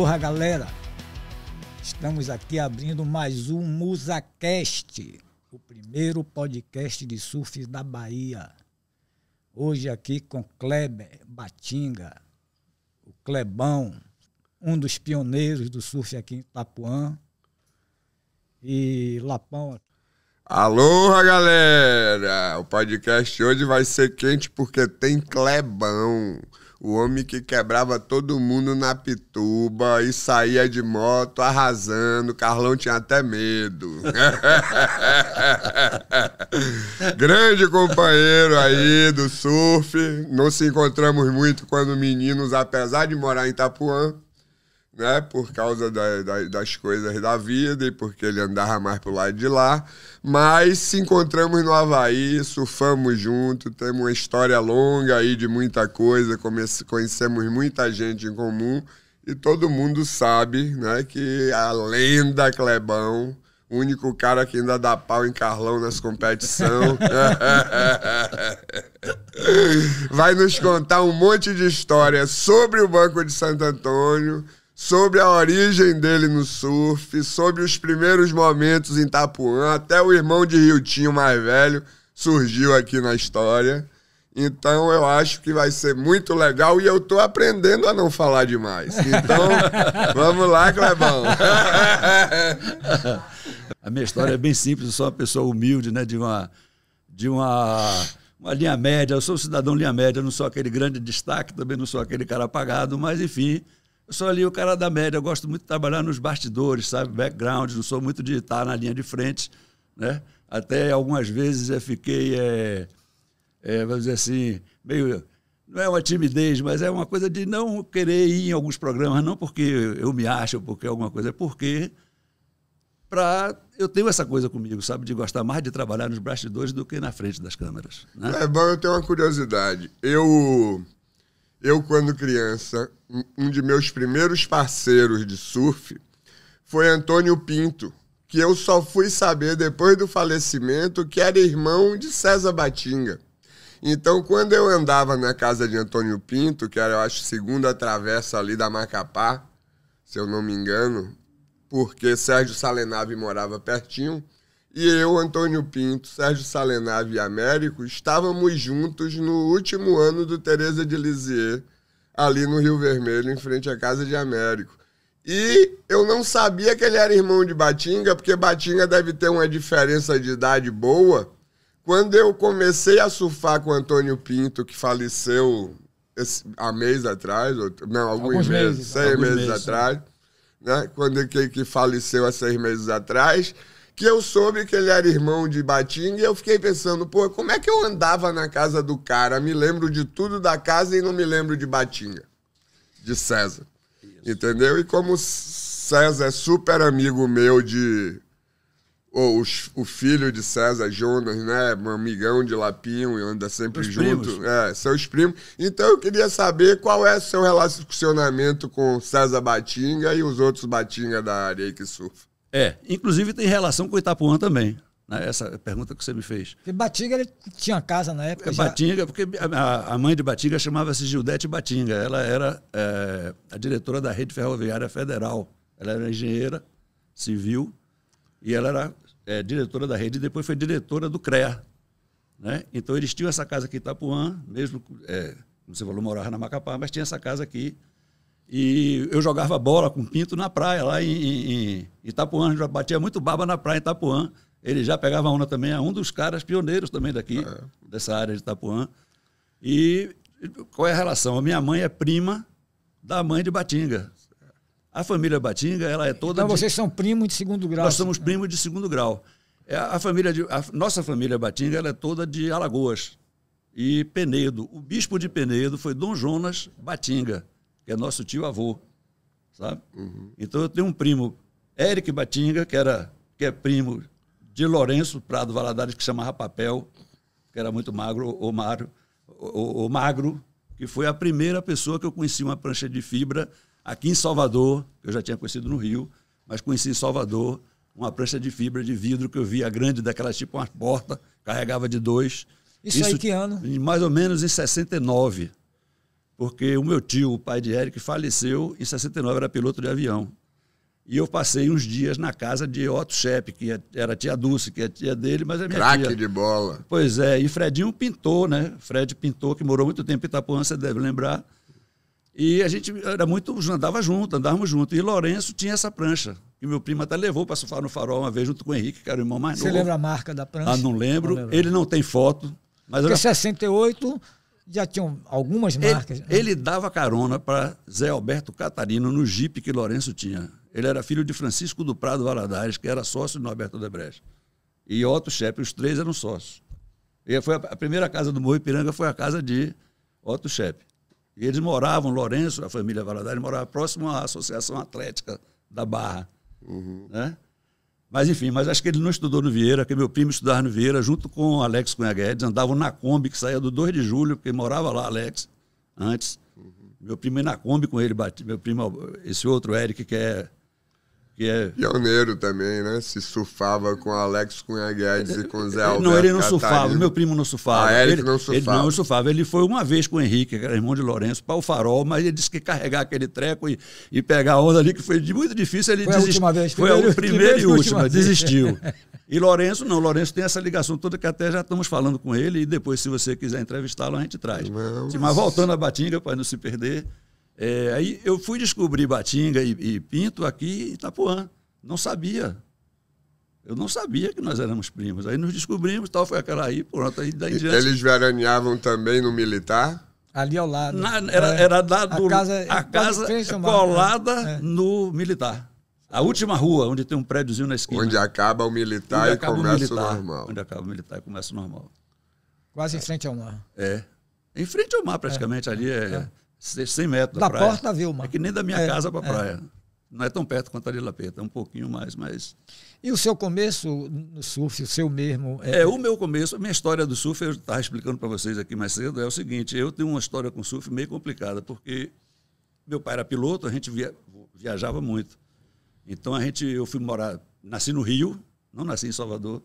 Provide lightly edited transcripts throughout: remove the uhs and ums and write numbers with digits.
Aloha, galera! Estamos aqui abrindo mais um MusaCast, o primeiro podcast de surf da Bahia. Hoje aqui com Kleber Batinga, o Clebão, um dos pioneiros do surf aqui em Itapuã, e Lapão. Aloha, galera! O podcast hoje vai ser quente porque tem Clebão, o homem que quebrava todo mundo na pituba e saía de moto arrasando. Carlão tinha até medo. Grande companheiro aí do surf. Não se encontramos muito quando meninos, apesar de morar em Itapuã, né, por causa das coisas da vida e porque ele andava mais pro lado de lá, mas se encontramos no Havaí, surfamos junto, temos uma história longa aí de muita coisa, conhecemos muita gente em comum e todo mundo sabe, né, que a lenda Clebão, o único cara que ainda dá pau em Carlão nas competições, vai nos contar um monte de histórias sobre o Banco de Santo Antônio, sobre a origem dele no surf, sobre os primeiros momentos em Itapuã, até o irmão de Riltinho mais velho surgiu aqui na história. Então eu acho que vai ser muito legal e eu tô aprendendo a não falar demais. Então, vamos lá, Clebão. A minha história é bem simples, eu sou uma pessoa humilde, né, de uma linha média, eu sou um cidadão linha média, eu não sou aquele grande destaque, também não sou aquele cara apagado, mas enfim, eu sou ali o cara da média, eu gosto muito de trabalhar nos bastidores, sabe, background, não sou muito de estar na linha de frente, né? Até algumas vezes eu fiquei, vamos dizer assim, meio, não é uma timidez, mas é uma coisa de não querer ir em alguns programas, não porque eu me acho, porque alguma coisa, é porque eu tenho essa coisa comigo, sabe, de gostar mais de trabalhar nos bastidores do que na frente das câmeras, né? É bom, eu tenho uma curiosidade. Eu, quando criança, um de meus primeiros parceiros de surf foi Antônio Pinto, que eu só fui saber depois do falecimento que era irmão de César Batinga. Então, quando eu andava na casa de Antônio Pinto, que era, eu acho, segunda travessa ali da Macapá, se eu não me engano, porque Sérgio Salenave morava pertinho, e eu, Antônio Pinto, Sérgio Salenave e Américo estávamos juntos no último ano do Teresa de Lisieux, ali no Rio Vermelho, em frente à casa de Américo. E eu não sabia que ele era irmão de Batinga, porque Batinga deve ter uma diferença de idade boa. Quando eu comecei a surfar com o Antônio Pinto, que faleceu há mês atrás, alguns meses, 6 meses atrás, né? Quando que faleceu há 6 meses atrás, que eu soube que ele era irmão de Batinga e eu fiquei pensando, pô, como é que eu andava na casa do cara? Me lembro de tudo da casa e não me lembro de Batinga, de César. Isso. Entendeu? E como César é super amigo meu o filho de César, Jonas, né? Um amigão de Lapinho e anda sempre junto. Seus primos. Então eu queria saber qual é o seu relacionamento com César Batinga e os outros Batinga da área aí que surfam. Inclusive tem relação com Itapuã também, né? Essa pergunta que você me fez. Porque Batinga ele tinha casa na época. Batinga, porque a mãe de Batinga chamava-se Gildete Batinga. Ela era a diretora da Rede Ferroviária Federal. Ela era engenheira civil e ela era diretora da rede e depois foi diretora do CREA, né? Então eles tinham essa casa aqui em Itapuã, mesmo, como você falou, morava na Macapá, mas tinha essa casa aqui. E eu jogava bola com Pinto na praia, lá em Itapuã. Já batia muito baba na praia em Itapuã. Ele já pegava onda também, é um dos caras pioneiros também daqui, dessa área de Itapuã. E qual é a relação? A minha mãe é prima da mãe de Batinga. A família Batinga, ela é toda... Então vocês são primos de segundo grau. Nós somos primos de segundo grau. A nossa família Batinga, ela é toda de Alagoas e Penedo. O bispo de Penedo foi Dom Jonas Batinga, que é nosso tio-avô, sabe? Uhum. Então eu tenho um primo, Éric Batinga, que é primo de Lourenço Prado Valadares, que chamava Papel, que era muito magro, o Magro, que foi a primeira pessoa que eu conheci uma prancha de fibra aqui em Salvador, que eu já tinha conhecido no Rio, mas conheci em Salvador uma prancha de fibra de vidro que eu via grande, daquelas tipo uma porta, carregava de 2. Isso aí que ano? Mais ou menos em 69. porque o meu tio, o pai de Eric, faleceu em 69, era piloto de avião. E eu passei uns dias na casa de Otto Schepp, que era a tia Dulce, que é a tia dele, mas é minha tia. Craque de bola. Pois é, e Fredinho pintou, né? Fred pintou, que morou muito tempo em Itapuã, você deve lembrar. E a gente andávamos junto. E Lourenço tinha essa prancha, que meu primo até levou para surfar no Farol uma vez, junto com o Henrique, que era o irmão mais novo. Você lembra a marca da prancha? Ah, não lembro. Ele não tem foto. Mas porque em 68 já tinham algumas marcas. Ele dava carona para Zé Alberto Catarino no Jeep que Lourenço tinha. Ele era filho de Francisco do Prado Valadares, que era sócio do Norberto Odebrecht. E Otto Schepp, os três eram sócios. E foi a primeira casa do Morro Ipiranga foi a casa de Otto Schepp. E eles moravam, Lourenço, a família Valadares, morava próximo à Associação Atlética da Barra. Né? Mas, enfim, acho que ele não estudou no Vieira, porque meu primo estudava no Vieira, junto com Alex Cunha Guedes, andavam na Kombi, que saía do 2 de julho, porque morava lá, Alex, antes. Meu primo ia na Kombi com ele, meu primo, esse outro, Eric, que é... Pioneiro também, né? Se surfava com Alex Cunha Guedes e com Zé Alberto. Não, ele não surfava, meu primo não surfava. Eric não surfava. Ele não surfava. Ele foi uma vez com o Henrique, que era irmão de Lourenço, para o Farol, mas ele disse que carregar aquele treco e pegar a onda ali, que foi muito difícil, ele desistiu. Foi a última vez. Foi a primeira e última, desistiu. E Lourenço não, Lourenço tem essa ligação toda que até já estamos falando com ele e depois, se você quiser entrevistá-lo, a gente traz. Mas voltando à Batinga, para não se perder, aí eu fui descobrir Batinga e Pinto aqui em Itapuã. Não sabia. Eu não sabia que nós éramos primos. Aí nos descobrimos, tal, foi aquela aí, pronto, aí daí em diante. Eles veraneavam também no militar? Ali ao lado. Era a casa colada É. no militar. A última rua, onde tem um prédiozinho na esquina. Onde acaba o militar e começa o normal. Onde acaba o militar e começa o normal. Quase em frente ao mar. É. Em frente ao mar, praticamente, ali é 100 metros da praia. Da porta viu o mar. É que nem da minha casa para a praia. Não é tão perto quanto ali Lapeta, é um pouquinho mais, mas... E o seu começo no surf, o seu mesmo... O meu começo, a minha história do surf, eu estava explicando para vocês aqui mais cedo, é o seguinte, eu tenho uma história com surf meio complicada, porque meu pai era piloto, a gente viajava muito. Então eu fui morar, nasci no Rio, não nasci em Salvador,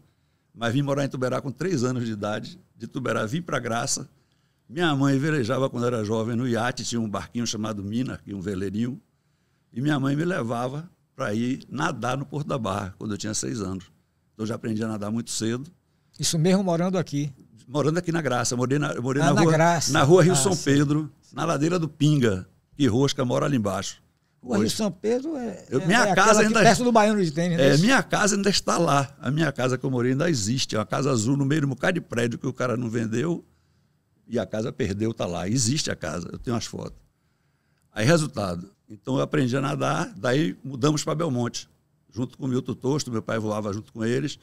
mas vim morar em Tuberá com 3 anos de idade, de Tuberá vim para Graça. Minha mãe velejava quando era jovem no iate, tinha um barquinho chamado Mina, um veleirinho, e minha mãe me levava para ir nadar no Porto da Barra, quando eu tinha 6 anos. Então eu já aprendi a nadar muito cedo. Isso mesmo morando aqui? Morando aqui na Graça. Eu morei na na rua Rio São Pedro, na ladeira do Pinga, que Rosca mora ali embaixo. O Rio São Pedro minha casa ainda perto do Baiano de Tênis. Né? Minha casa ainda está lá. A minha casa que eu morei ainda existe. É uma casa azul no meio de um bocado de prédio que o cara não vendeu e a casa perdeu, está lá. Existe a casa, eu tenho as fotos. Aí, resultado... Então, eu aprendi a nadar, daí mudamos para Belmonte, junto com o Milton Tosto, meu pai voava junto com eles,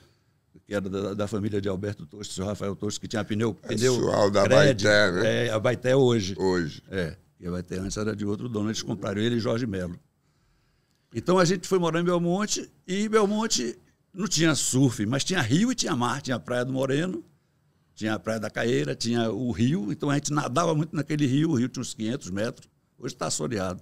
que era da família de Alberto Tosto, o senhor Rafael Tosto, que tinha pneu pessoal da Cred, Baité, né? A Baité hoje. Hoje. E a Baité antes era de outro dono, eles compraram ele e Jorge Melo. Então, a gente foi morar em Belmonte, e Belmonte não tinha surf, mas tinha rio e tinha mar, tinha a Praia do Moreno, tinha a Praia da Caeira, tinha o rio, então a gente nadava muito naquele rio, o rio tinha uns 500 metros, hoje está assoreado.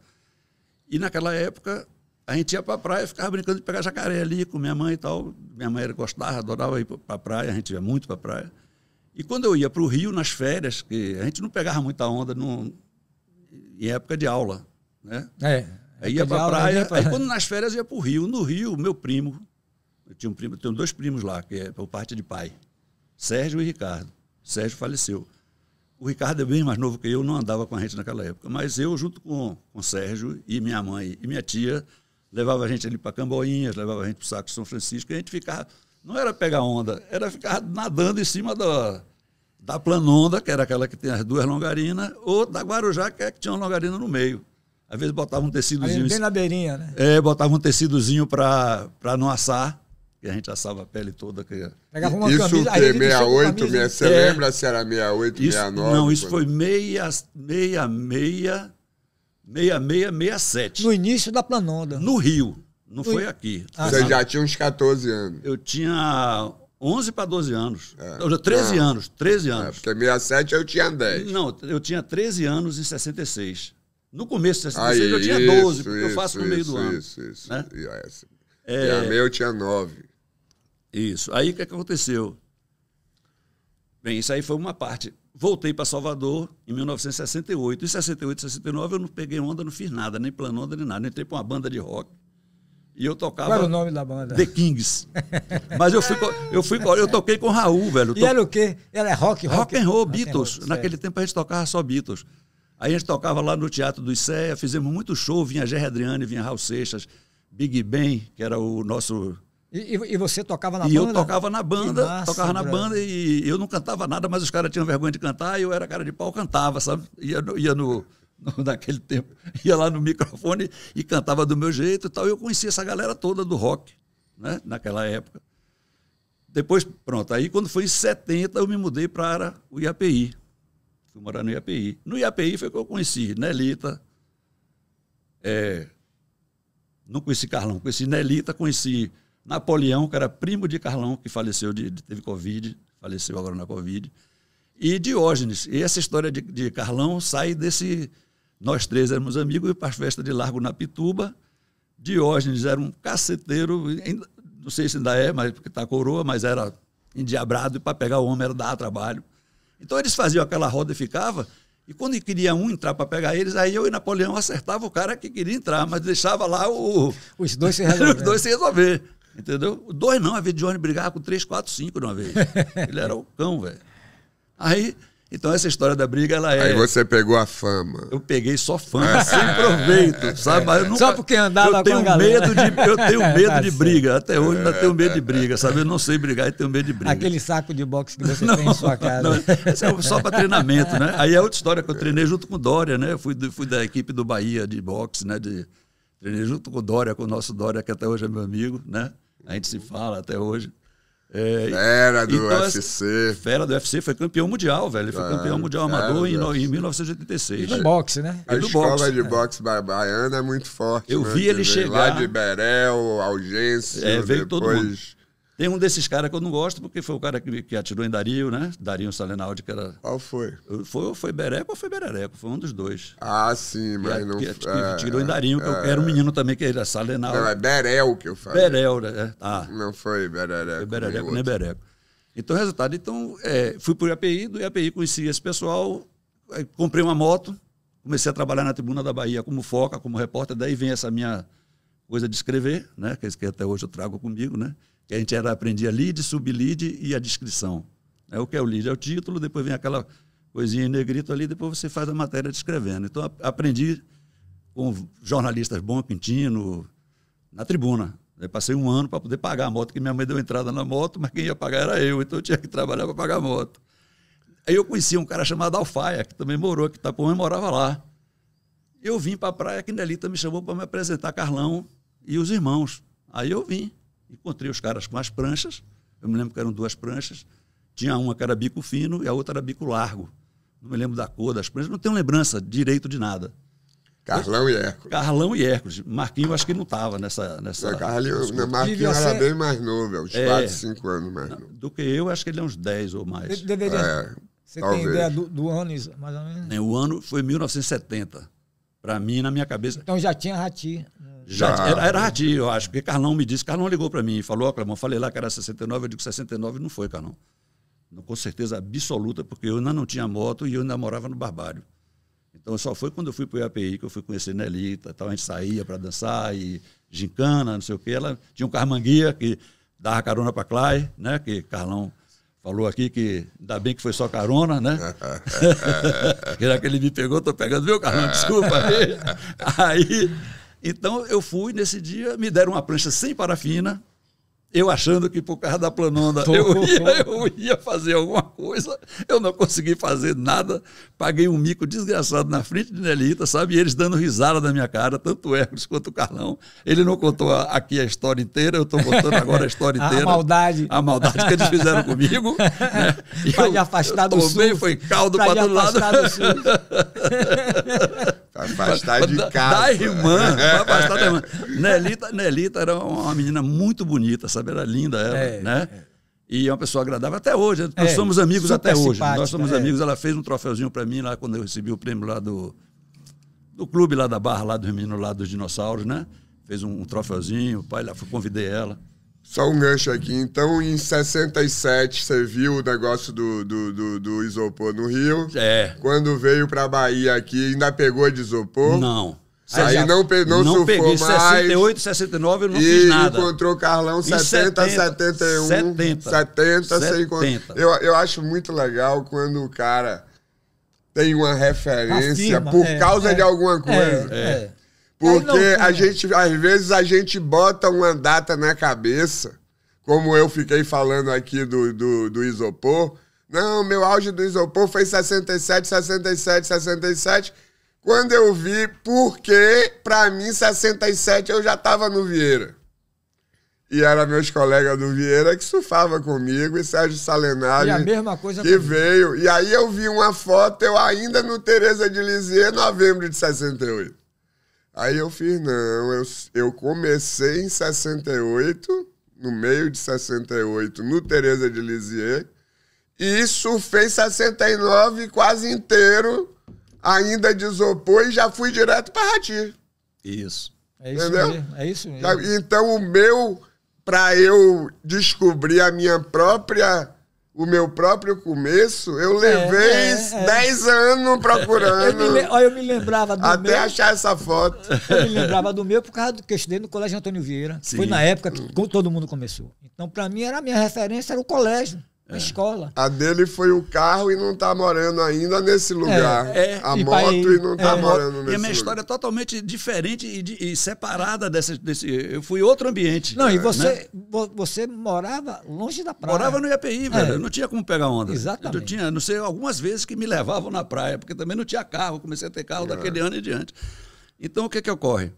E naquela época, a gente ia para a praia, ficava brincando de pegar jacaré ali com minha mãe e tal. Minha mãe gostava, adorava ir para a praia, a gente ia muito para a praia. E quando eu ia para o Rio, nas férias, que a gente não pegava muita onda em época de aula, né? Aí ia para a praia, aí quando nas férias ia para o Rio. No Rio, meu primo, eu tenho 2 primos lá, que é por parte de pai, Sérgio e Ricardo. Sérgio faleceu. O Ricardo é bem mais novo que eu, não andava com a gente naquela época. Mas eu, junto com o Sérgio e minha mãe e minha tia, levava a gente ali para Camboinhas, levava a gente para o Saco São Francisco, e a gente ficava... Não era pegar onda, era ficar nadando em cima da Planonda, que era aquela que tem as 2 longarinas, ou da Guarujá, que tinha uma longarina no meio. Às vezes botava um tecidozinho... Ali bem na beirinha, né? Botava um tecidozinho para não assar, que a gente assava a pele toda. Pegava uma isso camisa, o quê? 68? Você lembra se era 68, 69? Não, isso foi 66, no início da Planonda. No Rio, não foi aqui. Você já tinha uns 14 anos. Eu tinha 11 para 12 anos. 13 anos. Porque 67 eu tinha 10. Não, eu tinha 13 anos em 66. No começo de 66 eu tinha 12, porque eu faço no meio do ano. Isso. Né? E a minha eu tinha 9. Isso. Aí o que aconteceu? Bem, isso aí foi uma parte. Voltei para Salvador em 1968. Em 68, 69 eu não peguei onda, não fiz nada, nem plano onda, nem nada. Eu entrei para uma banda de rock. E eu tocava... Qual era o nome da banda? The Kings. Mas eu toquei com o Raul, velho. E era o quê? Era rock and roll, Beatles. Naquele tempo a gente tocava só Beatles. Aí a gente tocava lá no Teatro do Icéia, fizemos muito show, vinha Gerry Adriane, vinha Raul Seixas, Big Ben, que era o nosso... E você tocava na banda? E eu tocava na banda, e eu não cantava nada, mas os caras tinham vergonha de cantar, e eu era cara de pau, cantava, sabe? Naquele tempo, ia lá no microfone e cantava do meu jeito e tal. Eu conhecia essa galera toda do rock, né? Naquela época. Depois, pronto, aí quando foi em 70, eu me mudei para o IAPI. Fui morar no IAPI. No IAPI foi que eu conheci Nelita, não conheci Carlão, conheci Nelita, conheci Napoleão, que era primo de Carlão, que faleceu, teve Covid, faleceu agora na Covid, e Diógenes. E essa história de Carlão sai desse... Nós três éramos amigos, e para a festa de Largo na Pituba. Diógenes era um caceteiro, não sei se ainda é, mas porque está coroa, mas era endiabrado, e para pegar o homem era dar trabalho. Então eles faziam aquela roda e ficava, e quando queria um entrar para pegar eles, aí eu e Napoleão acertava o cara que queria entrar, mas deixava lá os dois se resolver. Os dois se resolver, entendeu? Os dois não, a vez de Diógenes brigava com 3, 4, 5 de uma vez. Ele era o cão, velho. Aí... Então, essa história da briga, ela é... Aí você pegou a fama. Eu peguei só fama, sem proveito, sabe? Mas eu nunca... Só porque andava com a galera. Eu tenho medo de briga. Até hoje ainda tenho medo de briga, sabe? Eu não sei brigar e tenho medo de briga. Aquele saco de boxe que você tem em sua casa. Não, esse é só para treinamento, né? Aí é outra história que eu treinei junto com o Dória, né? Eu fui da equipe do Bahia de boxe, né? Treinei junto com o Dória, com o nosso Dória, que até hoje é meu amigo, né? A gente se fala até hoje. Fera do UFC. Fera do UFC, foi campeão mundial, velho. Ele foi campeão mundial amador em 1986. E do boxe, né? A escola de boxe baiana é muito forte. Eu vi ele chegar... Lá de Berel, Algêncio, veio depois... todo mundo. Tem um desses caras que eu não gosto, porque foi o cara que atirou em Dario, né? Dario Salenaldi, que era... Qual foi? Foi Bereco ou foi Berereco? Foi um dos dois. Ah, sim, mas não... Que tirou em Dario, que eu era um menino também, que era Salenaldi. Não, é Berel que eu falei. Berel, né? Não foi Berereco. Foi Berereco, nem Bereco. Então, resultado, fui para o IAPI, do IAPI conheci esse pessoal, comprei uma moto, comecei a trabalhar na Tribuna da Bahia como foca, como repórter, daí vem essa minha coisa de escrever, né? Que até hoje eu trago comigo, né? Que a gente aprendia lead, sublead e a descrição. O que é o lead? É o título, depois vem aquela coisinha em negrito ali, depois você faz a matéria descrevendo. Então, aprendi com jornalistas bons, Quintino, na Tribuna. Eu passei um ano para poder pagar a moto, que minha mãe deu entrada na moto, mas quem ia pagar era eu, então eu tinha que trabalhar para pagar a moto. Aí eu conheci um cara chamado Alfaia, que também morou aqui, Itapuã, e morava lá. Eu vim para a praia, que Nelita me chamou para me apresentar Carlão e os irmãos. Aí eu vim. Encontrei os caras com as pranchas, eu me lembro que eram 2 pranchas, tinha uma que era bico fino e a outra era bico largo. Não me lembro da cor das pranchas, não tenho lembrança direito de nada. Carlão e Hércules. Carlão e Hércules. Marquinhos acho que não estava nessa Marquinhos era bem mais novo, uns 4, 5 anos mais novo. Do que eu, acho que ele é uns 10 ou mais. Você tem ideia do ano, mais ou menos? O ano foi 1970. Para mim, na minha cabeça... Então já tinha Rati. Era Rati, eu acho, porque Carlão me disse, Carlão ligou para mim e falou, Clemão, falei lá que era 69, eu digo 69 não foi, Carlão. Com certeza absoluta, porque eu ainda não tinha moto e eu ainda morava no Barbário. Então só foi quando eu fui para o IAPI que eu fui conhecer Nelita, tal, a gente saía para dançar e gincana, não sei o quê. Ela tinha um carmanguia que dava carona para Clay, né, que Carlão falou aqui que ainda bem que foi só carona, né? Já que ele me pegou, estou pegando, viu, Carlão? Desculpa. Aí, então eu fui nesse dia, me deram uma prancha sem parafina, eu achando que por causa da planonda eu ia fazer alguma coisa, eu não consegui fazer nada, paguei um mico desgraçado na frente de Nelita, sabe? E eles dando risada na minha cara, tanto o Hércules quanto o Carlão. Ele não contou aqui a história inteira, eu estou contando agora a história inteira. A maldade que eles fizeram comigo. Né? Para te afastar do sul. Foi caldo para todo lado. Para afastar de casa. Da irmã, para afastar da irmã. Nelita era uma menina muito bonita, sabe? Era linda ela, né? E é uma pessoa agradável até hoje. Nós somos amigos até hoje. Nós somos amigos. Ela fez um troféuzinho para mim lá quando eu recebi o prêmio lá do clube lá da Barra, lá dos meninos lá dos dinossauros, né? Fez um troféuzinho, pai lá, convidei ela. Só um gancho aqui. Então, em 67, você viu o negócio do isopor no Rio. Quando veio pra Bahia aqui, ainda pegou de isopor? Não. Aí não surfou peguei. Em 68, 69 eu não fiz nada. E encontrou Carlão 70, 71. 70, você encontrou. Eu acho muito legal quando o cara tem uma referência por causa de alguma coisa. Porque às vezes a gente bota uma data na cabeça, como eu fiquei falando aqui do isopor. Não, meu auge do isopor foi 67, 67, 67. Quando eu vi, porque pra mim 67 eu já tava no Vieira. E era meus colegas do Vieira que surfava comigo, e Sérgio Salenari, e a mesma coisa que veio. E aí eu vi uma foto, eu ainda no Teresa de Lisieux, novembro de 68. Aí eu fiz, não, eu comecei em 68, no meio de 68, no Teresa de Lisieux, e surfei 69 quase inteiro, ainda de isopor, e já fui direto para Rati. Isso. É isso mesmo. É isso mesmo. Então, para eu descobrir o meu próprio começo, eu levei 10 anos procurando. Eu me lembrava do até meu. Achar essa foto. Eu me lembrava do meu por causa do que eu estudei no Colégio Antônio Vieira. Sim. Foi na época que todo mundo começou. Então, para mim, a minha referência era o colégio. A escola. A dele foi o carro e não tá morando ainda nesse lugar. A moto e não tá morando nesse lugar. E a minha história é totalmente diferente e separada desse. Eu fui outro ambiente. Não, e você morava longe da praia. Morava no IAPI, velho. Eu não tinha como pegar onda. Exatamente. Eu tinha, não sei, algumas vezes que me levavam na praia, porque também não tinha carro. Eu comecei a ter carro daquele ano em diante. Então, o que ocorre?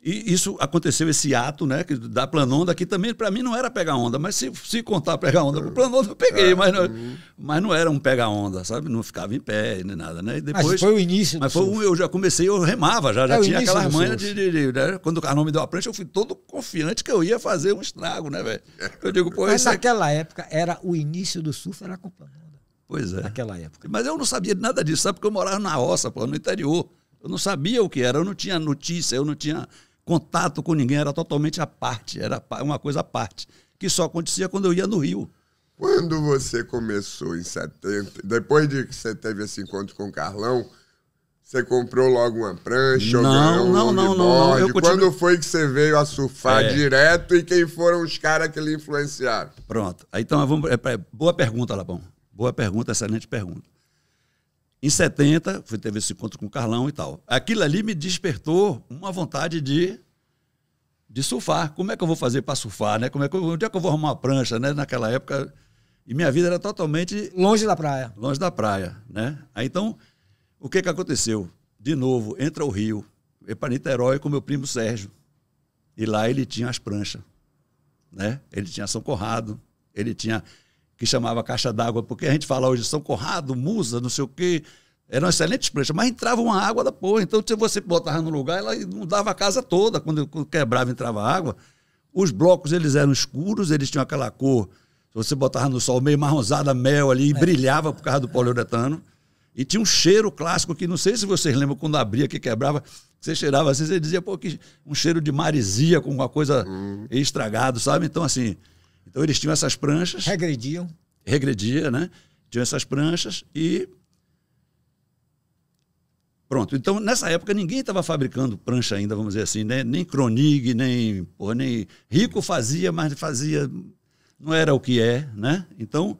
E isso aconteceu, esse ato, né, da planonda, que também para mim não era pegar onda, mas se contar pegar onda com planonda eu peguei, mas não era um pegar onda, sabe? Não ficava em pé nem nada, né? E depois, mas foi o início do surf. Eu já comecei, eu remava, já tinha aquela manha né? Quando o Carlão me deu a prancha, eu fui todo confiante que eu ia fazer um estrago, né, velho? Eu digo, pô, mas naquela época, era o início do surf, era com planonda. Pois é. Naquela época. Mas eu não sabia nada disso, sabe? Porque eu morava na roça, pô, no interior. Eu não sabia o que era, eu não tinha notícia, eu não tinha contato com ninguém, era totalmente à parte, era uma coisa à parte, que só acontecia quando eu ia no Rio. Quando você começou em 70, depois de que você teve esse encontro com o Carlão, você comprou logo uma prancha? Não. Quando foi que você veio a surfar direto e quem foram os caras que lhe influenciaram? Pronto. Então, boa pergunta, Lapão. Boa pergunta, excelente pergunta. Em 70, teve esse encontro com o Carlão e tal. Aquilo ali me despertou uma vontade de surfar. Como é que eu vou fazer para surfar, né? Onde é que eu vou arrumar uma prancha, né? Naquela época, e minha vida era totalmente longe da praia. Longe da praia, né? Aí, então, o que aconteceu? De novo, entra o Rio, eu para Niterói com meu primo Sérgio. E lá ele tinha as pranchas, né? Ele tinha São Conrado, ele tinha que chamava caixa d'água, porque a gente fala hoje São Conrado, Musa, não sei o quê, eram excelentes pranchas, mas entrava uma água da porra, então se você botava no lugar, ela inundava a casa toda, quando quebrava entrava água. Os blocos, eles eram escuros, eles tinham aquela cor, se você botava no sol, meio marronzada, mel ali, e brilhava por causa do poliuretano, e tinha um cheiro clássico que, não sei se vocês lembram, quando abria, que quebrava, você cheirava assim, você dizia, pô, que um cheiro de maresia, com uma coisa estragado, sabe? Então, assim, então eles tinham essas pranchas. Regredia, né? Tinham essas pranchas e pronto. Então, nessa época, ninguém estava fabricando prancha ainda, vamos dizer assim, né? Nem Kronig, nem Rico fazia, mas fazia, não era o que é, né? Então,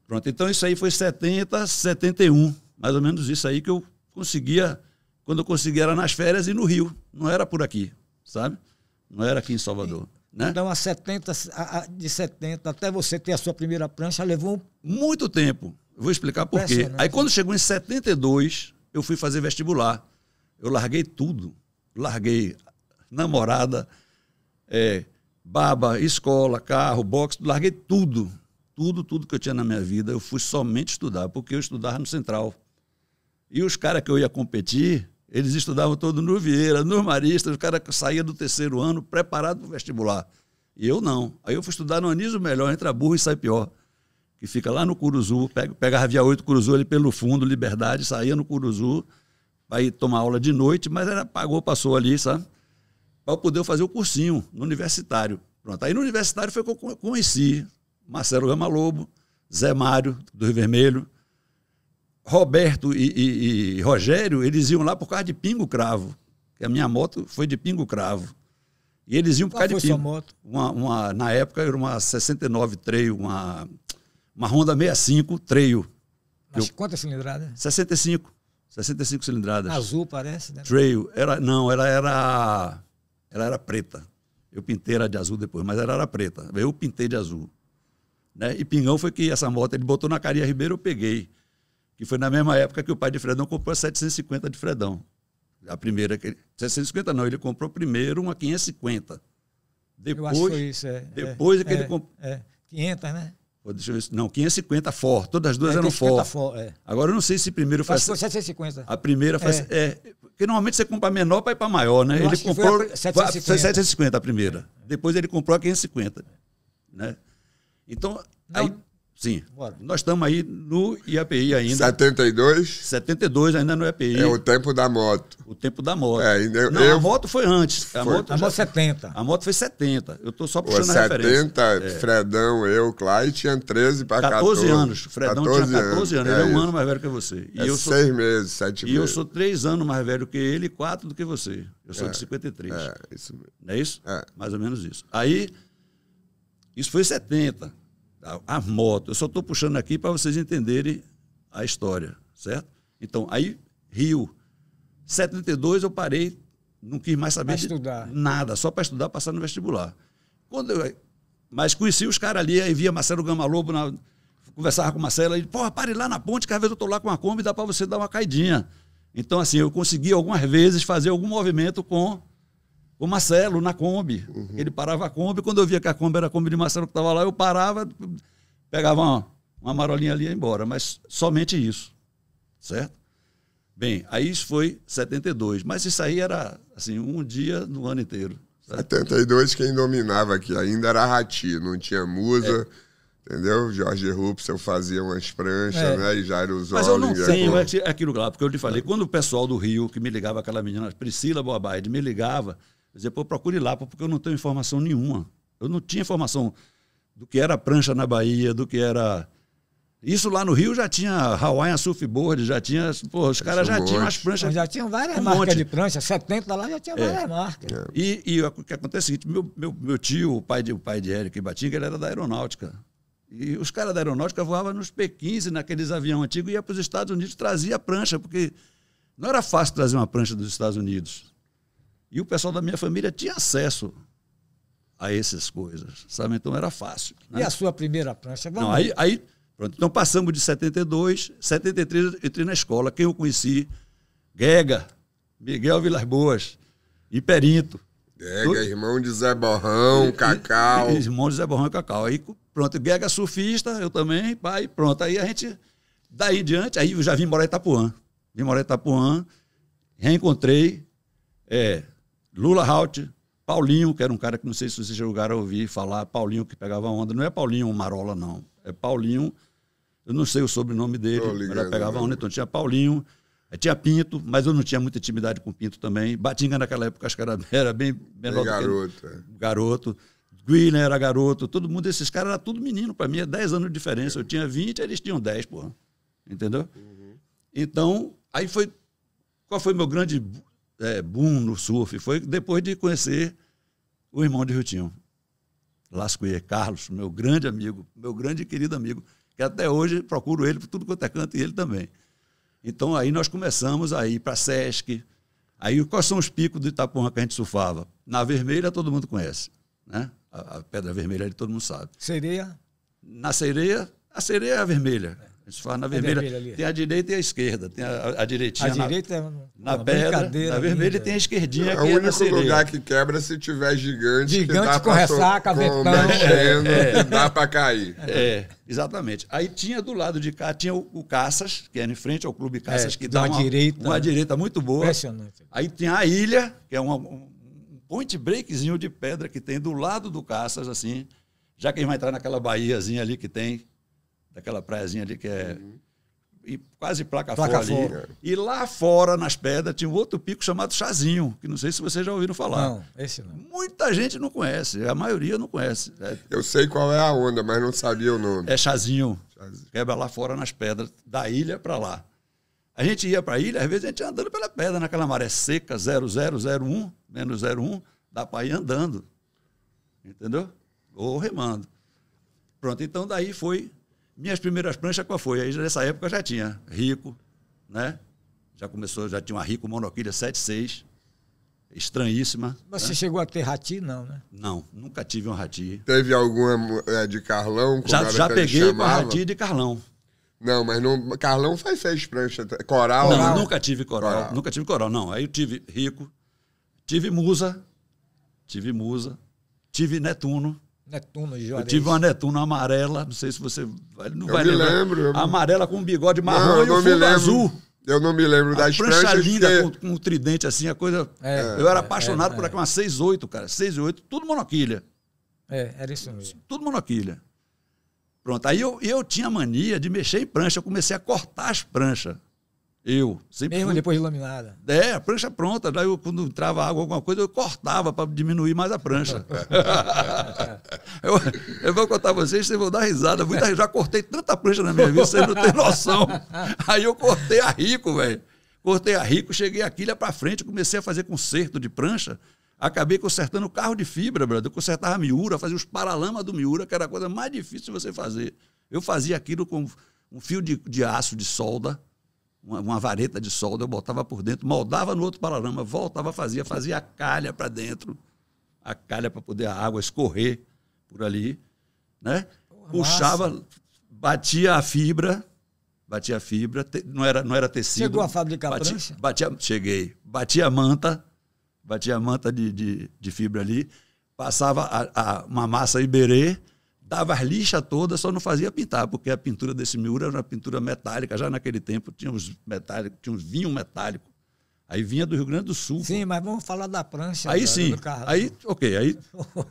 pronto. Então, isso aí foi 70, 71, mais ou menos isso aí que eu conseguia, quando eu conseguia era nas férias e no Rio, não era por aqui, sabe? Não era aqui em Salvador. Né? Então, de 70 até você ter a sua primeira prancha, levou muito tempo. Eu vou explicar por quê. Aí, quando chegou em 72, eu fui fazer vestibular. Eu larguei tudo. Larguei namorada, baba, escola, carro, boxe, larguei tudo. Tudo que eu tinha na minha vida. Eu fui somente estudar, porque eu estudava no Central. E os caras que eu ia competir, eles estudavam todo no Vieira, nos Maristas, o cara saía do 3º ano preparado para o vestibular. E eu não. Aí eu fui estudar no Anísio Melhor, entre a Burro e Saipió, que fica lá no Curuzu, pegava a Via 8 Curuzu ali pelo fundo, Liberdade, saía no Curuzu, para ir tomar aula de noite, mas pagou, passou ali, sabe? Para eu poder fazer o cursinho no universitário. Pronto. Aí no Universitário foi que eu conheci Marcelo Gama Lobo, Zé Mário, do Rio Vermelho, Roberto e Rogério, eles iam lá por causa de Pingo Cravo, que a minha moto foi de Pingo Cravo. E eles iam por causa de Pingo. Qual foi sua moto? Na época era uma 69 Trail, uma Honda 65 Trail. Mas quantas cilindradas? 65 cilindradas. Azul, parece, né? Trail. Ela era preta. Eu pintei ela de azul depois, mas ela era preta. Eu pintei de azul. Né? E Pingão foi que essa moto, ele botou na Caria Ribeiro, eu peguei. Que foi na mesma época que o pai de Fredão comprou a 750 de Fredão. A primeira, 750 não, ele comprou primeiro uma 550. Depois, eu acho que foi isso, Depois é que ele comprou... 500, né? Deixa eu ver, não, 550 Ford, todas as duas eram Ford. Agora eu não sei se primeiro foi... Acho que foi 750. A primeira foi... porque normalmente você compra menor para ir para maior, né? Ele comprou... Foi 750 a primeira. Depois ele comprou a 550. Né? Então, aí... Sim, bora. Nós estamos aí no IAPI ainda. 72? 72 ainda no IAPI. É o tempo da moto. O tempo da moto. A moto foi antes. A moto 70. A moto foi 70. Eu estou só puxando a 70, referência. 70, Fredão, eu, Clay, tinha 13 para 14 anos. Fredão 14 tinha 14 anos. Ele é um ano mais velho que você. E eu sou 6 meses, 7 meses. E eu sou 3 anos mais velho que ele e 4 do que você. Eu sou de 53. Isso mesmo. Não é isso? Mais ou menos isso. Aí, isso foi 70. A moto, eu só estou puxando aqui para vocês entenderem a história, certo? Então, aí, Rio, 72 eu parei, não quis mais saber de nada, só para estudar, passar no vestibular. Mas conheci os caras ali, aí via Marcelo Gama Lobo, conversava com o Marcelo, e porra, pare lá na ponte, que às vezes eu estou lá com uma Kombi, dá para você dar uma caidinha. Então, assim, eu consegui algumas vezes fazer algum movimento com o Marcelo na Kombi. Ele parava a Kombi, quando eu via que a Kombi era a Kombi de Marcelo que estava lá, eu parava, pegava uma marolinha ali e ia embora, mas somente isso, certo? Bem, aí isso foi 72, mas isso aí era assim, um dia no ano inteiro. Certo? 72 quem dominava aqui ainda era Rati, não tinha Musa, entendeu? Jorge Rupsel fazia umas pranchas, né? E Jairo Zolling. Mas eu não tenho aquilo lá, porque eu lhe falei, quando o pessoal do Rio, que me ligava, aquela menina, Priscila Boabaide, me ligava, eu dizia, pô, procure lá, porque eu não tenho informação nenhuma. Eu não tinha informação do que era prancha na Bahia, do que era... Isso lá no Rio já tinha Hawaiian Surfboard, já tinha... Pô, os caras já tinham as pranchas... Mas já tinham várias marcas de prancha, 70 lá já tinha várias marcas. E o que acontece é o seguinte, meu tio, o pai de Érico e Batinga, ele era da aeronáutica. E os caras da aeronáutica voavam nos P-15, naqueles aviões antigos, e ia para os Estados Unidos, trazia a prancha, porque não era fácil trazer uma prancha dos Estados Unidos. E o pessoal da minha família tinha acesso a essas coisas, sabe? Então era fácil. Né? E a sua primeira prancha? Não, aí pronto. Então passamos de 72, 73 eu entrei na escola. Quem eu conheci? Guega, Miguel Vilas Boas e Perinto. Guega, irmão de Zé Borrão, Cacau. Irmão de Zé Borrão e Cacau. Aí pronto, Guega surfista, eu também, pai, pronto. Aí a gente, daí em diante, aí eu já vim morar em Itapuã. Reencontrei Lula Haut, Paulinho, que era um cara que não sei se vocês chegaram a ouvir falar, Paulinho que pegava onda. Não é Paulinho Marola, não. É Paulinho, eu não sei o sobrenome dele, mas pegava onda. Então tinha Paulinho, tinha Pinto, mas eu não tinha muita intimidade com Pinto também. Batinga naquela época, acho que era bem menor do que garoto. Guilherme era garoto, todo mundo, esses caras eram tudo menino para mim, é 10 anos de diferença. Eu tinha 20, eles tinham 10, porra. Entendeu? Então, aí foi... Qual foi meu grande... boom no surf, foi depois de conhecer o irmão de Rutinho, Lascoier, Carlos, meu grande amigo, meu grande e querido amigo, que até hoje procuro ele por tudo quanto é canto e ele também. Então aí nós começamos a ir para a Sesc. Aí quais são os picos do Itapuã que a gente surfava? Na Vermelha todo mundo conhece, né? A Pedra Vermelha ali todo mundo sabe. Sereia? Na Sereia, a Sereia é a vermelha. A gente faz na vermelha, tem a direita e a esquerda. Tem a direitinha a direita é na pedra, na vermelha tem a esquerdinha. É o único lugar que quebra se tiver gigante que dá com ressaca, ventão. Que dá para cair. Exatamente. Aí tinha do lado de cá, tinha o Caças, que era em frente ao Clube Caças, que dá uma direita muito boa. Impressionante. Aí tinha a ilha, que é um point breakzinho de pedra que tem do lado do Caças, assim, já que a gente vai entrar naquela baiazinha ali que tem, daquela praiazinha ali que é e quase placa-fora ali. E lá fora, nas pedras, tinha um outro pico chamado Chazinho, que não sei se vocês já ouviram falar. Não, esse não. Muita gente não conhece, a maioria não conhece. Eu sei qual é a onda, mas não sabia o nome. É Chazinho. Quebra lá fora nas pedras, da ilha para lá. A gente ia para a ilha, às vezes a gente ia andando pela pedra, naquela maré seca, 0001, menos 01, dá para ir andando. Entendeu? Ou remando. Pronto, então daí foi... Minhas primeiras pranchas, qual foi? Aí nessa época eu já tinha Rico, né? Já começou, já tinha uma Rico monoquilha 7.6, estranhíssima. Mas né? Você chegou a ter rati, não, né? Não, nunca tive um rati. Teve alguma de Carlão? Já peguei com a rati de Carlão. Não, mas não, Carlão fez prancha. Coral? Não, nunca tive coral. Nunca tive coral, não. Aí eu tive Rico, tive Musa, tive Netuno. Netuno, Juarez. Eu tive uma Netuno amarela, não sei se você não vai lembrar. Lembro. Amarela com um bigode marrom e o fundo azul. Eu não me lembro das pranchas. Prancha linda com um tridente assim, a coisa... eu era apaixonado por aquela 6.8, cara. 6.8, tudo monoquilha. Era isso mesmo. Tudo monoquilha. Pronto, aí eu tinha mania de mexer em prancha, eu comecei a cortar as pranchas. Mesmo depois de laminada. A prancha pronta. Daí quando entrava água, alguma coisa, eu cortava para diminuir mais a prancha. eu vou contar a vocês vão dar risada. Já cortei tanta prancha na minha vida, vocês não têm noção. Aí eu cortei a Rico, velho. Cortei a Rico, cheguei a quilha para frente, comecei a fazer conserto de prancha. Acabei consertando o carro de fibra, brother. Eu consertava a miura, fazia os paralamas do miura, que era a coisa mais difícil de você fazer. Eu fazia aquilo com um fio de aço de solda, uma vareta de solda, eu botava por dentro, moldava no outro paralama, voltava, fazia a calha para dentro, a calha para poder a água escorrer por ali, né? Puxava, massa. batia a fibra, não era tecido. Chegou a fabricar prancha? Cheguei. Batia a manta de fibra ali, passava uma massa iberê, dava as lixas todas, só não fazia pintar, porque a pintura desse miura era uma pintura metálica. Já naquele tempo tinha uns vinho metálico. Aí vinha do Rio Grande do Sul. Sim, mas vamos falar da prancha. Aí sim,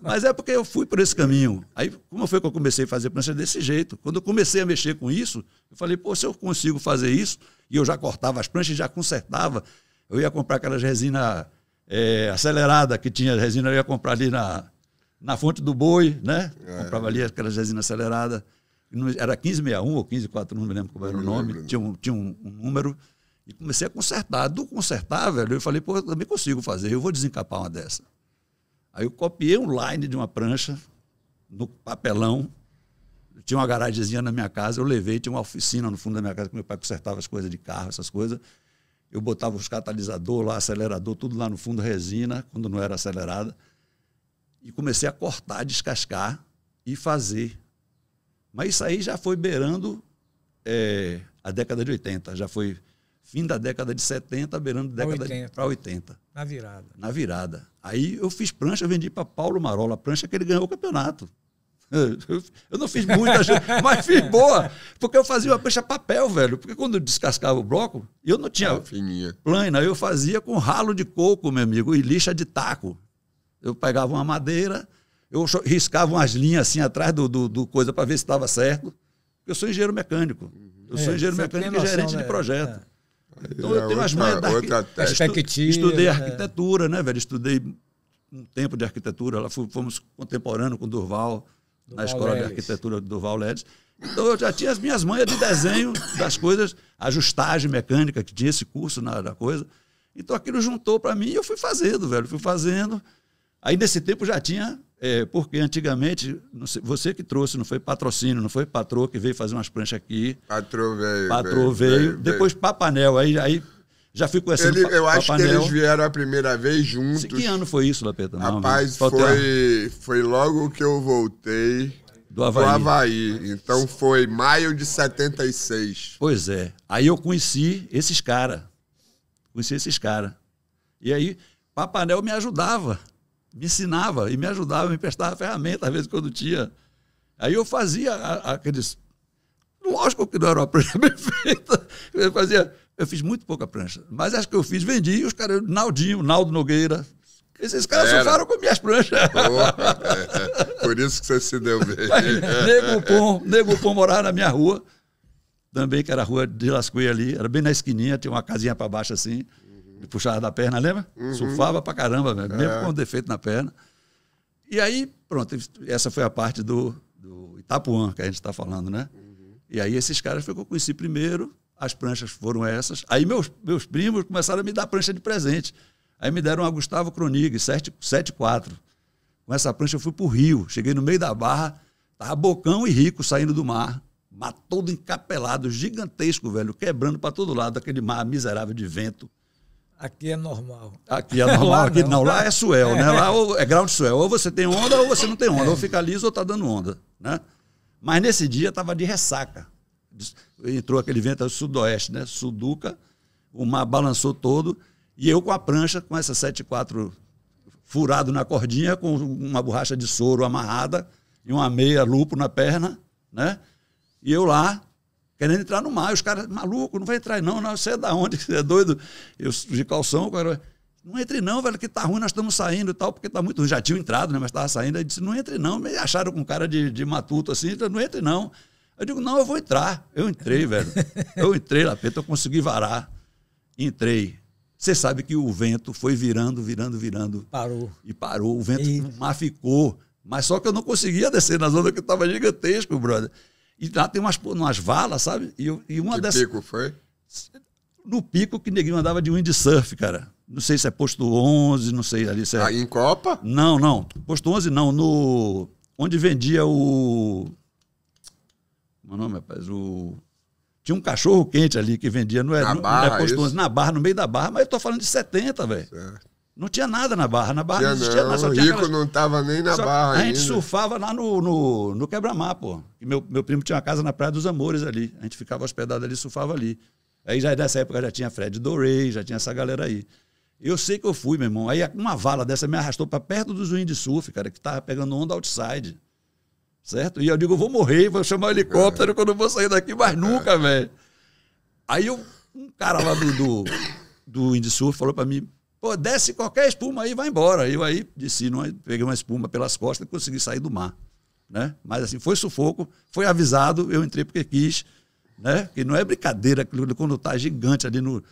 mas é porque eu fui por esse caminho. Aí como foi que eu comecei a fazer prancha desse jeito? Quando eu comecei a mexer com isso, eu falei, pô, se eu consigo fazer isso, e eu já cortava as pranchas, já consertava, eu ia comprar aquelas resinas aceleradas que tinha resina, eu ia comprar ali na Fonte do Boi, né? Comprava ali aquelas resinas aceleradas. Era 1561 ou 1541, não me lembro qual era o nome. Tinha um número. E comecei a consertar. Do consertar, velho, eu falei, pô, eu também consigo fazer. Eu vou desencapar uma dessa. Aí eu copiei um line de uma prancha no papelão. Tinha uma garagemzinha na minha casa. Eu levei, tinha uma oficina no fundo da minha casa que meu pai consertava as coisas de carro, essas coisas. Eu botava os catalisadores lá, acelerador, tudo lá no fundo, resina, quando não era acelerada. E comecei a cortar, descascar e fazer. Mas isso aí já foi beirando a década de 80. Já foi fim da década de 70, beirando a década para 80. Na virada. Aí eu fiz prancha, vendi para Paulo Marola, a prancha que ele ganhou o campeonato. Eu não fiz muita, mas fiz boa. Porque eu fazia uma prancha papel, velho. Porque quando eu descascava o bloco, eu não tinha plana. Eu fazia com ralo de coco, meu amigo, e lixa de taco. Eu pegava uma madeira, eu riscava umas linhas assim atrás do coisa para ver se estava certo. Eu sou engenheiro mecânico. Eu sou engenheiro mecânico e gerente de projeto. Então eu tenho as manhas da perspectiva. Estudei arquitetura, né, velho? Estudei um tempo de arquitetura. Lá fomos contemporâneos com o Durval, na escola de arquitetura do Durval Ledes. Então eu já tinha as minhas manhas de desenho das coisas, ajustagem mecânica, que tinha esse curso da coisa. Então aquilo juntou para mim e eu fui fazendo, velho. Fui fazendo. Aí, nesse tempo, já tinha, porque antigamente, não sei, você que trouxe, não foi patrocínio, não foi patroa que veio fazer umas pranchas aqui. Patroa veio. Depois, Papanel, aí já fui conhecendo Eu acho que eles vieram a primeira vez juntos. Que ano foi isso, Lapeta? Rapaz, foi logo que eu voltei do Havaí. Então, foi maio de 76. Pois é. Aí eu conheci esses caras. E aí, Papanel me ajudava. Me ensinava e me ajudava, me prestava ferramenta, às vezes, quando tinha. Aí eu fazia aqueles... Lógico que não era uma prancha bem feita. Eu fiz muito pouca prancha. Mas acho que eu fiz, vendi, e os caras, Naldo Nogueira, esses caras surfaram com minhas pranchas. Por isso que você se deu bem. Nego Pom morava na minha rua. também, que era a rua de Las Cuias ali, era bem na esquininha, tinha uma casinha para baixo assim, puxava da perna, lembra? Surfava pra caramba, mesmo com defeito na perna. E aí, pronto, essa foi a parte do Itapuã, que a gente está falando, né? E aí esses caras foi que eu conheci primeiro, as pranchas foram essas. Aí meus primos começaram a me dar prancha de presente. Aí me deram uma Gustavo Kronig, 7.4. Com essa prancha eu fui pro Rio, cheguei no meio da barra, tava Bocão e Rico saindo do mar, todo encapelado, gigantesco, velho, quebrando para todo lado, aquele mar miserável de vento. Aqui é normal. Aqui é normal, Lá aqui não. não, lá é swell, né? Lá é ground swell, ou você tem onda ou você não tem onda, ou fica liso ou tá dando onda, né? Mas nesse dia tava de ressaca. Entrou aquele vento sudoeste, né? Suduca, o mar balançou todo, e eu com a prancha, com essa 7.4 furado na cordinha, com uma borracha de soro amarrada e uma meia lupo na perna, né? E eu lá, querendo entrar no mar. E os caras, maluco, não vai entrar aí não, você é da onde? Você é doido? Eu de calção, cara, não entre não, velho, que tá ruim, nós estamos saindo e tal, porque tá muito ruim. Já tinham entrado, né? Mas estava saindo. Aí disse, não entre não. Me acharam com cara de matuto assim, não entre não. Eu digo, não, eu vou entrar. Eu entrei, velho. Eu entrei, Lapeta, eu consegui varar. Entrei. Você sabe que o vento foi virando. Parou. E parou. O vento, o mar ficou. Mas só que eu não conseguia descer na zona que estava gigantesco, brother. E lá tem umas valas, sabe? E uma que dessas... pico foi? No pico que neguinho andava de windsurf, cara. Não sei se é posto 11, não sei ali se é... Aí em Copa? Não. Posto 11 não. No... Onde vendia o... Como é o nome, rapaz? Tinha um cachorro quente ali que vendia, não é posto 11, na Barra, no meio da Barra, mas eu tô falando de 70, velho. Não tinha nada na Barra. Na Barra não existia nada. O Rico não tava nem na Barra ainda. A gente surfava lá no Quebra-Mar, pô. E meu primo tinha uma casa na Praia dos Amores ali. A gente ficava hospedado ali, surfava ali. Aí já nessa época já tinha Fred Dorey, já tinha essa galera aí. Eu sei que eu fui, meu irmão. Aí uma vala dessa me arrastou para perto dos windsurf, cara, que tava pegando onda outside. Certo? E eu digo, eu vou morrer, vou chamar um helicóptero quando eu vou sair daqui, mas nunca, velho. Aí um cara lá do windsurf falou para mim, pô, desce qualquer espuma aí e vai embora. Eu aí desci, peguei uma espuma pelas costas e consegui sair do mar. Né? Mas assim, foi sufoco, foi avisado, eu entrei porque quis, né? Que não é brincadeira, quando tá gigante ali no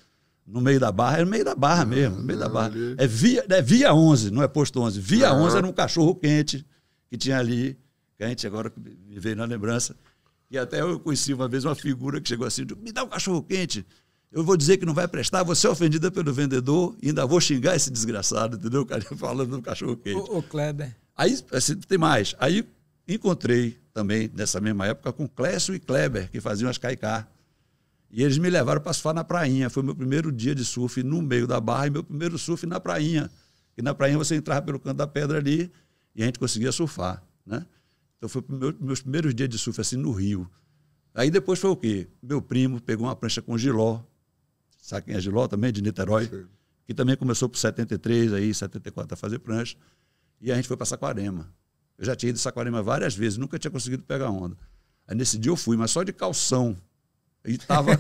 meio da barra, é no meio da barra mesmo, no meio da barra. É via 11, não é posto 11. Via 11 era um cachorro quente que tinha ali, que a gente agora me veio na lembrança. E até eu conheci uma vez uma figura que chegou assim, me dá um cachorro quente. Eu vou dizer que não vai prestar, vou ser ofendida pelo vendedor e ainda vou xingar esse desgraçado, entendeu? O cara falando do cachorro quente. O Kleber. Aí, assim, tem mais. Aí encontrei também, nessa mesma época, com Clécio e Kleber, que faziam as caicá. E eles me levaram para surfar na prainha. Foi meu primeiro dia de surf no meio da barra e meu primeiro surf na prainha. E na prainha você entrava pelo canto da pedra ali e a gente conseguia surfar, né? Então foi meus primeiros dias de surf assim no Rio. Aí depois foi o quê? Meu primo pegou uma prancha com Giló. Sabe quem é Giló também, de Niterói? Sim. Que também começou por 73, aí 74 a fazer prancha. E a gente foi para Saquarema. Eu já tinha ido em Saquarema várias vezes, nunca tinha conseguido pegar onda. Aí nesse dia eu fui, mas só de calção. E tava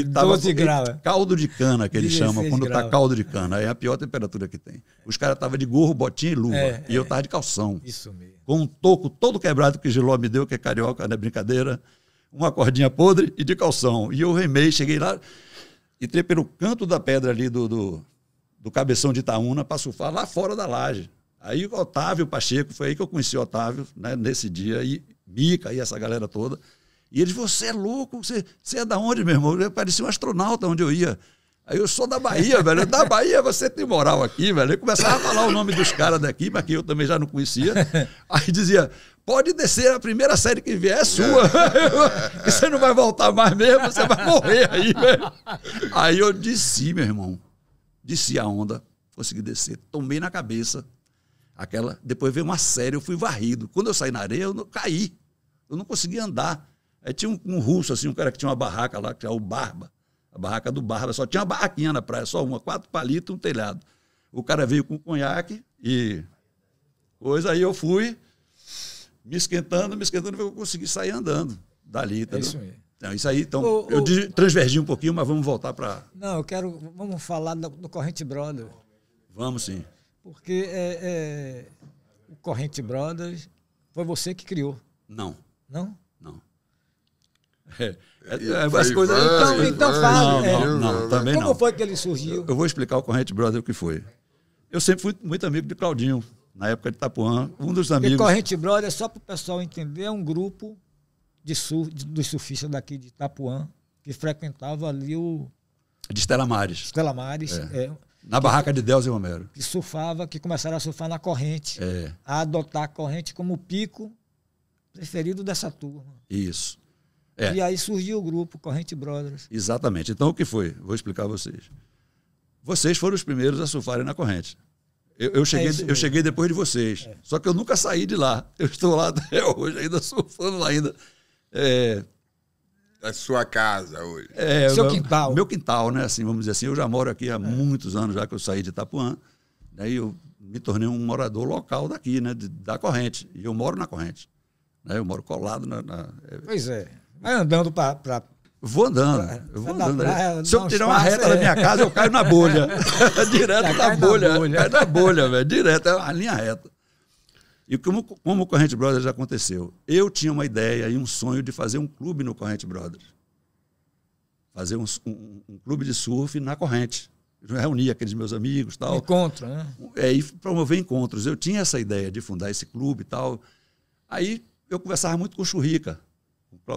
12 graus. Caldo de cana, que eles chamam, quando está caldo de cana. É a pior temperatura que tem. Os caras estavam de gorro, botinha e luva. E eu estava de calção. Isso mesmo. Com um toco todo quebrado que o Giló me deu, que é carioca, não é brincadeira. Uma cordinha podre e de calção. E eu remei, cheguei lá, entrei pelo canto da pedra ali do cabeção de Itaúna para surfar lá fora da laje. Aí o Otávio Pacheco, foi aí que eu conheci o Otávio, né, nesse dia, e Mica e essa galera toda. E eles, você é louco, você é da onde, meu irmão? Eu parecia um astronauta onde eu ia. Aí eu sou da Bahia, velho. Da Bahia você tem moral aqui, velho. Eu começava a falar o nome dos caras daqui, mas que eu também já não conhecia. Aí dizia, pode descer, a primeira série que vier é sua. Você não vai voltar mais mesmo, você vai morrer aí, velho. Aí eu desci, meu irmão. Desci a onda, consegui descer. Tomei na cabeça. Depois veio uma série, eu fui varrido. Quando eu saí na areia, eu caí. Eu não conseguia andar. Aí tinha um russo, assim, um cara que tinha uma barraca lá, que era o Barba. A barraca do Barba. Só tinha uma barraquinha na praia, só uma, 4 palitos e um telhado. O cara veio com conhaque e coisa. Aí eu fui me esquentando, eu consegui sair andando dali. Entendeu? É isso mesmo. Então, isso aí, então, eu transvergi um pouquinho, mas vamos voltar para... Não, vamos falar do Corrente Brothers. Vamos sim. Porque o Corrente Brothers foi você que criou. Não. Não? Não. As coisas... Então fala. Não, também não. Como foi que ele surgiu? Eu vou explicar ao Corrente Brother o que foi. Eu sempre fui muito amigo de Claudinho, na época de Itapuã. Um dos amigos... E Corrente Brother, só para o pessoal entender, é um grupo dos surfistas daqui de Itapuã, que frequentava ali o... De Estela Maris. Estela Maris. Na barraca de Delcio e Romero. Que surfava, que começaram a surfar na corrente. A adotar a corrente como o pico preferido dessa turma. Isso. E aí surgiu o grupo Corrente Brothers. Exatamente. Então, o que foi? Vou explicar a vocês. Vocês foram os primeiros a surfarem na corrente. Eu cheguei depois de vocês. Só que eu nunca saí de lá. Eu estou lá até hoje, ainda surfando lá ainda. É sua casa hoje. Seu quintal. Meu quintal, né? Assim, vamos dizer assim. Eu já moro aqui há muitos anos, já que eu saí de Itapuã. Daí eu me tornei um morador local daqui, né? Da corrente. E eu moro na corrente. Né? Eu moro colado na... Pois é. Vai andando para... Vou andando. Eu vou andando. Praia, se eu tirar uma reta da minha casa, eu caio na bolha. Direto na bolha. Cai na bolha, velho. Direto, é uma linha reta. E como o Corrente Brothers já aconteceu? Eu tinha uma ideia e um sonho de fazer um clube no Corrente Brothers. Fazer um clube de surf na corrente. Eu reunia aqueles meus amigos e tal. Encontro, né? E promover encontros. Eu tinha essa ideia de fundar esse clube e tal. Aí eu conversava muito com o Churrica,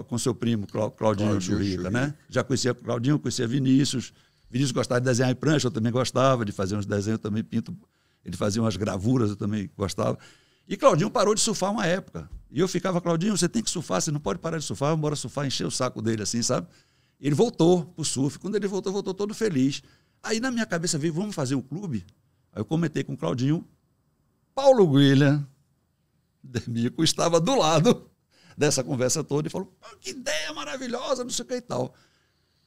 com seu primo Claudinho Churrica, né? Já conhecia Claudinho, conhecia Vinícius. Vinícius gostava de desenhar em prancha, eu também gostava de fazer uns desenhos, eu também pinto. Ele fazia umas gravuras, eu também gostava. E Claudinho parou de surfar uma época. E eu ficava, Claudinho, você tem que surfar, você não pode parar de surfar, bora surfar, encher o saco dele assim, sabe? Ele voltou pro surf. Quando ele voltou todo feliz. Aí na minha cabeça veio, vamos fazer um clube? Aí eu comentei com o Claudinho, Paulo William D'Amico estava do lado dessa conversa toda e falou, que ideia maravilhosa, não sei o que e tal.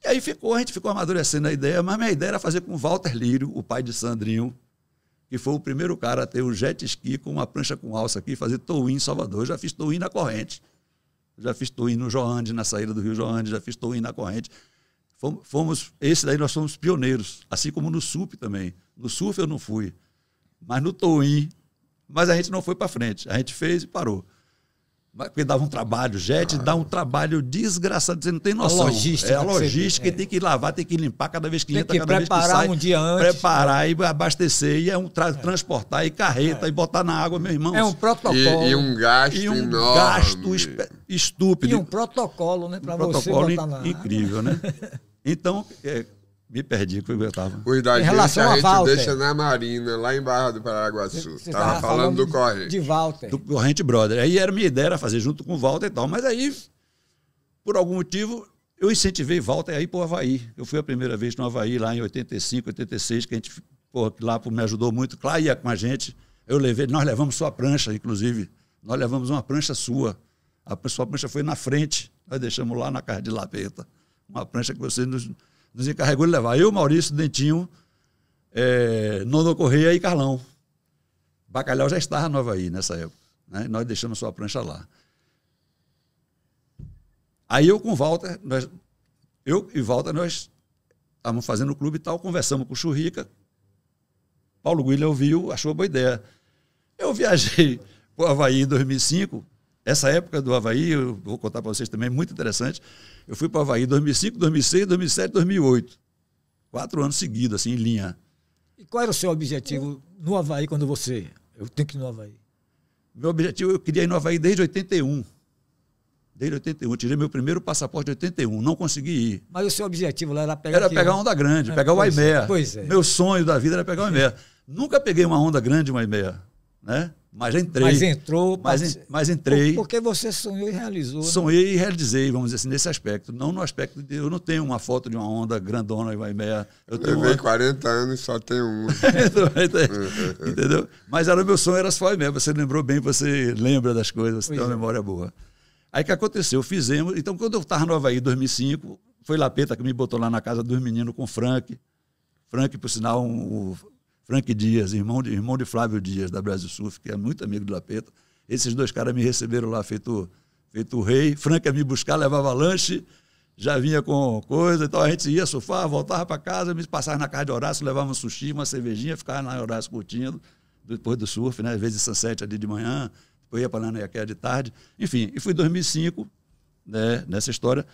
E aí a gente ficou amadurecendo a ideia, mas minha ideia era fazer com o Walter Lírio, o pai de Sandrinho, que foi o primeiro cara a ter um jet ski com uma prancha com alça aqui, fazer towin em Salvador. Eu já fiz towin na corrente. Já fiz towin no Joande, na saída do Rio Joande, já fiz towin na corrente. Esse daí nós fomos pioneiros, assim como no SUP também. No surf eu não fui, mas no towin, mas a gente não foi para frente. A gente fez e parou. Porque dava um trabalho, jet dá um trabalho desgraçado, você não tem noção. A logística, tem que lavar, tem que limpar cada vez que entra, cada vez que sai. Preparar um dia antes. Preparar e abastecer, e transportar, e carreta, e botar na água, meu irmão. É um protocolo. E um gasto enorme. Gasto estúpido. E um protocolo, né, para você botar na água. Incrível, né? Então, me perdi, que eu estava. Os da gente, a gente deixa na Marina, lá em Barra do Paraguaçu. Estava falando do Corrente. De Walter. Do Corrente Brother. Aí minha ideia era fazer junto com o Walter e tal. Mas aí, por algum motivo, eu incentivei Walter a ir para o Havaí. Eu fui a primeira vez no Havaí, lá em 85, 86, que a gente, lá me ajudou muito. Lá ia com a gente. Nós levamos sua prancha, inclusive. Nós levamos uma prancha sua. A sua prancha foi na frente. Nós deixamos lá na casa de Lapeta. Uma prancha que você nos encarregou de levar. Eu, Maurício, Dentinho, Nono Correia e Carlão. Bacalhau já estava no Havaí nessa época. Né? Nós deixamos sua prancha lá. Aí eu com o Walter, eu e Walter, nós estávamos fazendo o clube e tal, conversamos com o Churrica. Paulo Guilherme ouviu, achou boa ideia. Eu viajei para o Havaí em 2005. Essa época do Havaí, eu vou contar para vocês também, muito interessante. Eu fui para o Havaí em 2005, 2006, 2007, 2008. 4 anos seguidos, assim, em linha. E qual era o seu objetivo no Havaí quando você... Eu tenho que ir no Havaí. Meu objetivo, eu queria ir no Havaí desde 81. Desde 81. Eu tirei meu primeiro passaporte em 81. Não consegui ir. Mas o seu objetivo lá era pegar... Era pegar onda grande, pegar o Aimea. Pois é. Meu sonho da vida era pegar o Aimea. Nunca peguei uma onda grande, uma Aimea, né? Mas já entrei. Mas entrou. Mas entrei. Porque você sonhou e realizou. Sonhei, né? E realizei, vamos dizer assim, nesse aspecto. Não no aspecto de... Eu não tenho uma foto de uma onda grandona e uma meia. Eu levei 40 anos e só tenho uma. Entendeu? Mas o meu sonho era só a meia. Você lembrou bem, você lembra das coisas, você tem uma memória boa. Aí o que aconteceu? Fizemos... Então, quando eu estava no Havaí em 2005, foi Lapeta que me botou lá na casa dos meninos com o Frank. Frank, por sinal, Frank Dias, irmão de Flávio Dias, da Brasil Surf, que é muito amigo do Lapeta. Esses dois caras me receberam lá, feito o rei. Frank ia me buscar, levava lanche, já vinha com coisa. Então a gente ia surfar, voltava para casa, me passava na casa de Horácio, levava um sushi, uma cervejinha, ficava na Horácio curtindo, depois do surf, né? Às vezes sunset ali de manhã, depois ia para Nanaqué de tarde. Enfim, e fui em 2005, né, nessa história.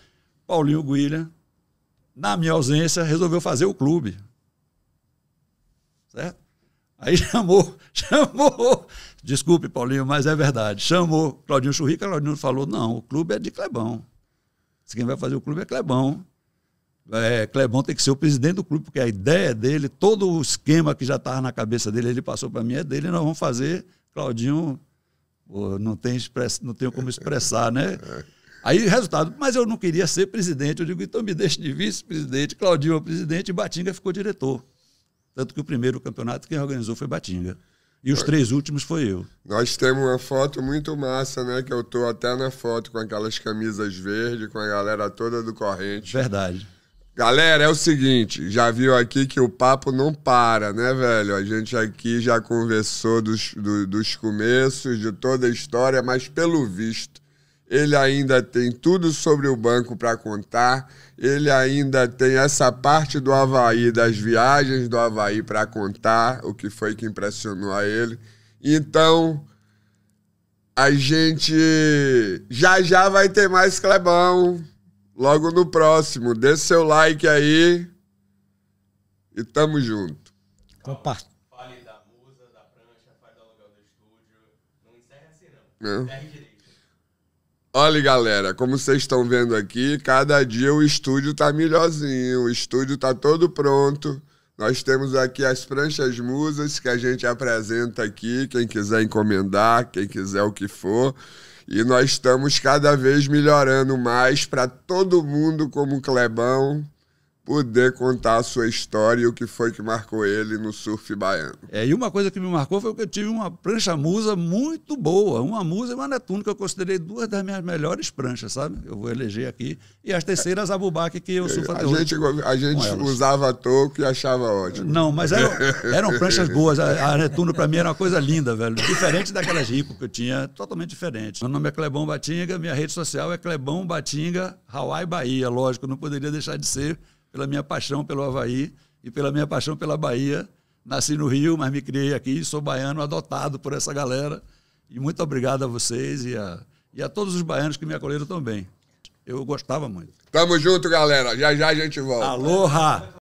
Paulinho Guilherme, na minha ausência, resolveu fazer o clube. Certo? Aí chamou, desculpe, Paulinho, mas é verdade, chamou Claudinho Churrica, Claudinho falou, não, o clube é de Clebão. Quem vai fazer o clube é Clebão. Clebão tem que ser o presidente do clube, porque a ideia dele, todo o esquema que já estava na cabeça dele, ele passou para mim, é dele, nós vamos fazer. Claudinho, não tenho como expressar, né? Aí, resultado, mas eu não queria ser presidente. Eu digo, então me deixe de vice-presidente, Claudinho é o presidente e Batinga ficou diretor. Tanto que o primeiro campeonato quem organizou foi Batinga. E os 3 últimos foi eu. Nós temos uma foto muito massa, né? Que eu tô até na foto com aquelas camisas verdes, com a galera toda do Corrente. Verdade. Galera, é o seguinte, já viu aqui que o papo não para, né, velho? A gente aqui já conversou dos começos, de toda a história, mas pelo visto, ele ainda tem tudo sobre o banco para contar, ele ainda tem essa parte do Avaí, das viagens do Avaí para contar, o que foi que impressionou a ele. Então, a gente já vai ter mais Clebão, logo no próximo. Dê seu like aí e tamo junto. Compartilha. Fale da musa, da prancha, fale do aluguel do estúdio. Não encerre assim, não. Encerre direito. Olha, galera, como vocês estão vendo aqui, cada dia o estúdio tá melhorzinho, o estúdio tá todo pronto. Nós temos aqui as pranchas musas que a gente apresenta aqui, quem quiser encomendar, quem quiser o que for. E nós estamos cada vez melhorando mais para todo mundo, como o Clebão, poder contar a sua história e o que foi que marcou ele no surf baiano. E uma coisa que me marcou foi que eu tive uma prancha musa muito boa. Uma musa e uma Netuno, que eu considerei 2 das minhas melhores pranchas, sabe? Eu vou eleger aqui. E as terceiras, a Bubaque, que eu surfo até hoje. A gente usava toco e achava ótimo. Não, mas eram pranchas boas. A Netuno, para mim, era uma coisa linda, velho. Diferente daquelas Rico que eu tinha, totalmente diferente. Meu nome é Clebão Batinga, minha rede social é Clebão Batinga, Hawaii, Bahia. Lógico, não poderia deixar de ser pela minha paixão pelo Avaí e pela minha paixão pela Bahia. Nasci no Rio, mas me criei aqui, sou baiano, adotado por essa galera. E muito obrigado a vocês e a todos os baianos que me acolheram também. Eu gostava muito. Tamo junto, galera. Já já a gente volta. Aloha!